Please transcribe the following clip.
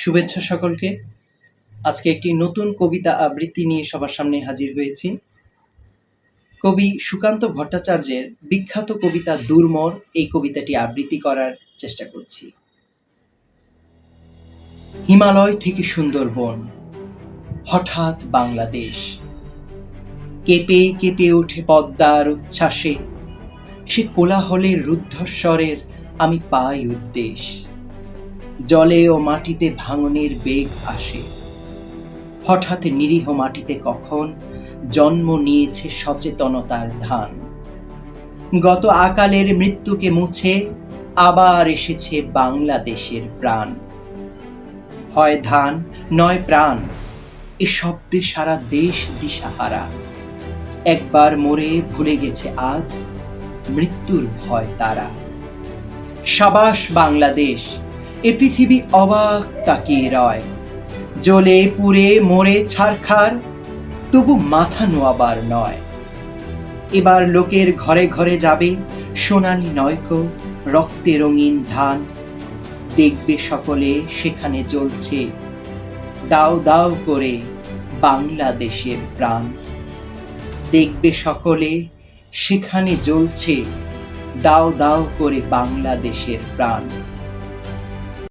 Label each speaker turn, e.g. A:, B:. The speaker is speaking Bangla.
A: শুভেচ্ছা সকলকে। আজকে একটি নতুন কবিতা আবৃত্তি নিয়ে সবার সামনে হাজির হয়েছি। কবি সুকান্ত ভট্টাচার্যের বিখ্যাত কবিতা দুর্মর এই কবিতাটি আবৃত্তি করার চেষ্টা করছি। হিমালয় থেকে সুন্দরবন, হঠাৎ বাংলাদেশ, কেঁপে কেঁপে ওঠে পদ্মার উচ্ছ্বাসে, সে কোলাহলের রুদ্ধস্বরের আমি পাই উদ্দেশ। জলে ও মাটিতে ভাঙনের বেগ আসে, হঠাৎ নিরীহ মাটিতে কখন জন্ম নিয়েছে সচেতনতার ধান। গত আকালের মৃত্যুকে মুছে আবার এসেছে বাংলাদেশের প্রাণ। হয় ধান নয় প্রাণ, এ শব্দে সারা দেশ দিশাহারা। একবার মরে ভুলে গেছে আজ মৃত্যুর ভয় তারা। সাবাস বাংলাদেশ, এ পৃথিবী অবাক তাকিয়ে রয়। জ্বলে পুড়ে মরে ছারখার, তবু মাথা নোয়াবার নয়। এবার লোকের ঘরে ঘরে যাবে সোনালি নয়কো রক্তে রঙিন ধান। দেখবে সকলে সেখানে জ্বলছে দাও দাও করে বাংলাদেশের প্রাণ। দেখবে সকলে সেখানে জ্বলছে দাও দাও করে বাংলাদেশের প্রাণ।